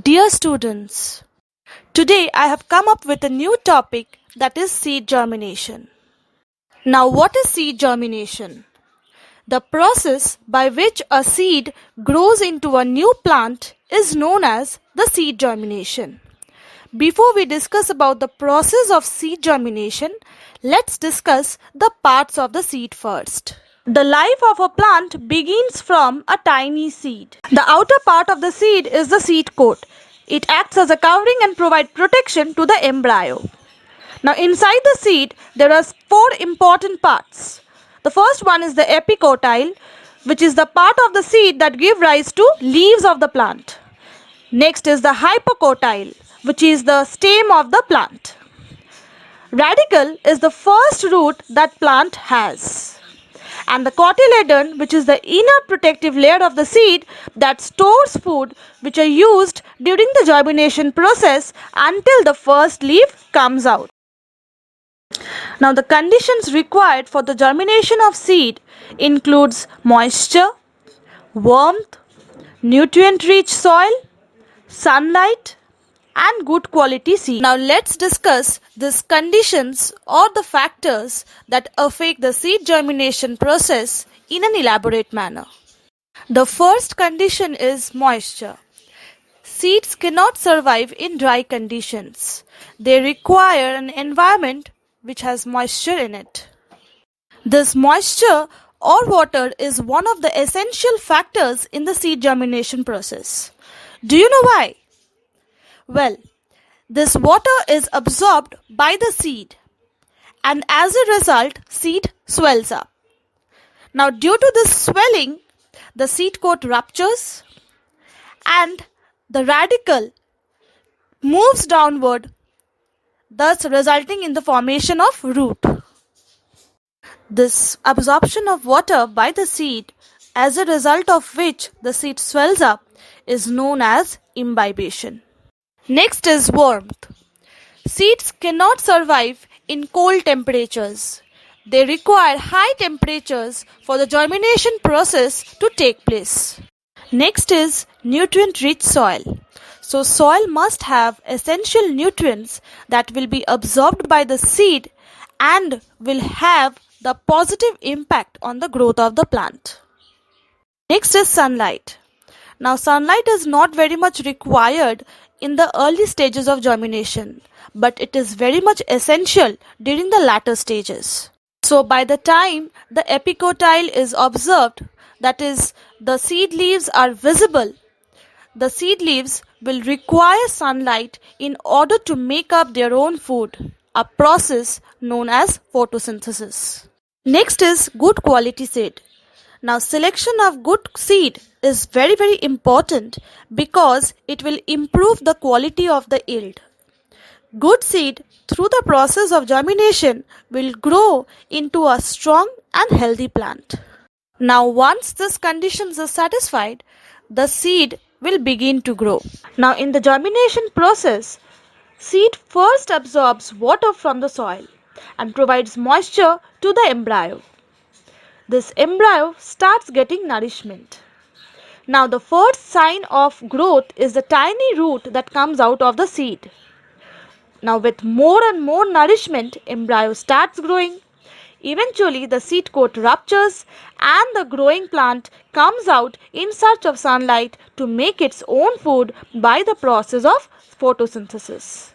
Dear students, today I have come up with a new topic, that is seed germination. Now, what is seed germination? The process by which a seed grows into a new plant is known as the seed germination. Before we discuss about the process of seed germination, let's discuss the parts of the seed first. The life of a plant begins from a tiny seed. The outer part of the seed is the seed coat. It acts as a covering and provides protection to the embryo. Now, inside the seed, there are four important parts. The first one is the epicotyle, which is the part of the seed that give rise to leaves of the plant. Next is the hypocotyle, which is the stem of the plant. Radicle is the first root that plant has. And the cotyledon, which is the inner protective layer of the seed that stores food which are used during the germination process until the first leaf comes out. Now, the conditions required for the germination of seed includes moisture, warmth, nutrient-rich soil, sunlight, and good quality seed. Now let's discuss these conditions or the factors that affect the seed germination process in an elaborate manner. The first condition is moisture. Seeds cannot survive in dry conditions. They require an environment which has moisture in it. This moisture or water is one of the essential factors in the seed germination process. Do you know why? Well, this water is absorbed by the seed and as a result, seed swells up. Now, due to this swelling, the seed coat ruptures and the radicle moves downward, thus resulting in the formation of root. This absorption of water by the seed, as a result of which the seed swells up, is known as imbibition. Next is warmth. Seeds cannot survive in cold temperatures. They require high temperatures for the germination process to take place. Next is nutrient-rich soil. So soil must have essential nutrients that will be absorbed by the seed and will have the positive impact on the growth of the plant. Next is sunlight. Now, sunlight is not very much required in the early stages of germination, but it is very much essential during the latter stages. So, by the time the epicotyle is observed, that is, the seed leaves are visible, the seed leaves will require sunlight in order to make up their own food, a process known as photosynthesis. Next is good quality seed. Now, selection of good seed is very important because it will improve the quality of the yield. Good seed through the process of germination will grow into a strong and healthy plant. Now, once these conditions are satisfied, the seed will begin to grow. Now, in the germination process, seed first absorbs water from the soil and provides moisture to the embryo. This embryo starts getting nourishment. Now, the first sign of growth is the tiny root that comes out of the seed. Now, with more and more nourishment, embryo starts growing. Eventually, the seed coat ruptures and the growing plant comes out in search of sunlight to make its own food by the process of photosynthesis.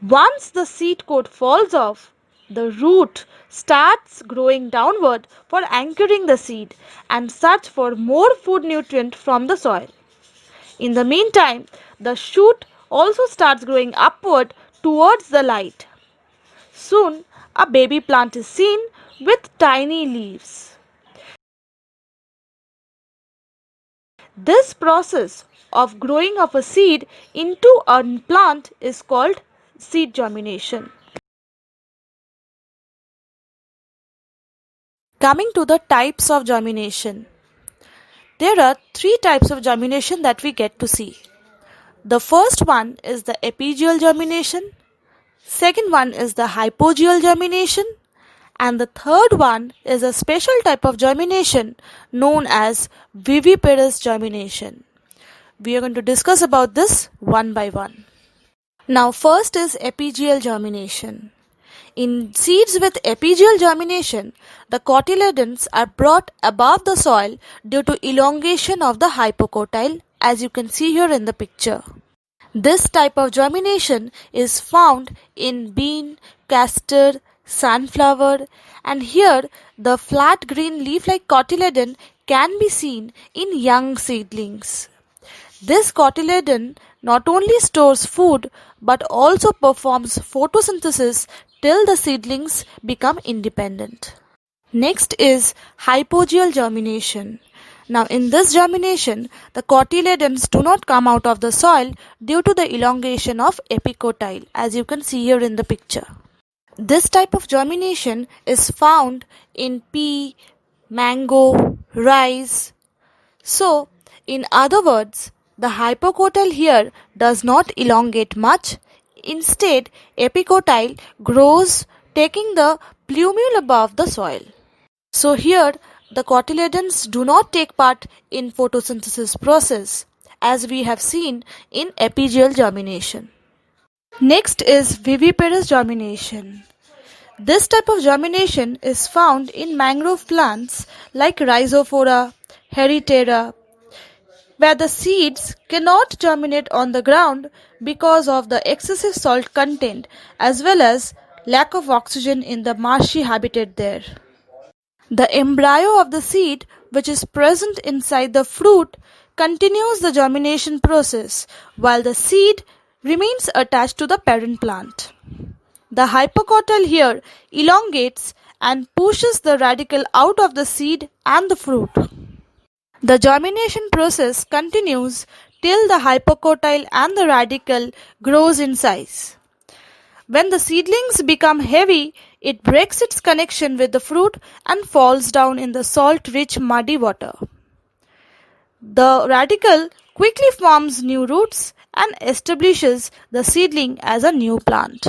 Once the seed coat falls off, the root starts growing downward for anchoring the seed and search for more food nutrient from the soil. In the meantime, the shoot also starts growing upward towards the light. Soon, a baby plant is seen with tiny leaves. This process of growing of a seed into a plant is called seed germination. Coming to the types of germination. There are three types of germination that we get to see. The first one is the epigeal germination, second one is the hypogeal germination, and the third one is a special type of germination known as viviparous germination. We are going to discuss about this one by one. Now first is epigeal germination. In seeds with epigeal germination, the cotyledons are brought above the soil due to elongation of the hypocotyl, as you can see here in the picture. This type of germination is found in bean, castor, sunflower, and here the flat green leaf-like cotyledon can be seen in young seedlings. This cotyledon not only stores food but also performs photosynthesis till the seedlings become independent. Next is hypogeal germination. Now in this germination, the cotyledons do not come out of the soil due to the elongation of epicotyle, as you can see here in the picture. This type of germination is found in pea, mango, rice. So, in other words, the hypocotyl here does not elongate much. Instead, epicotyle grows taking the plumule above the soil. So here, the cotyledons do not take part in photosynthesis process, as we have seen in epigeal germination. Next is viviparous germination. This type of germination is found in mangrove plants like Rhizophora, Heritera, where the seeds cannot germinate on the ground because of the excessive salt content as well as lack of oxygen in the marshy habitat there. The embryo of the seed, which is present inside the fruit, continues the germination process while the seed remains attached to the parent plant. The hypocotyl here elongates and pushes the radicle out of the seed and the fruit. The germination process continues till the hypocotyl and the radicle grows in size. When the seedlings become heavy, it breaks its connection with the fruit and falls down in the salt-rich muddy water. The radicle quickly forms new roots and establishes the seedling as a new plant.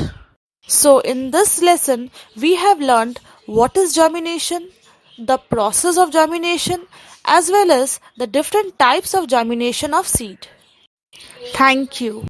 So in this lesson, we have learned what is germination, the process of germination, as well as the different types of germination of seed. Thank you.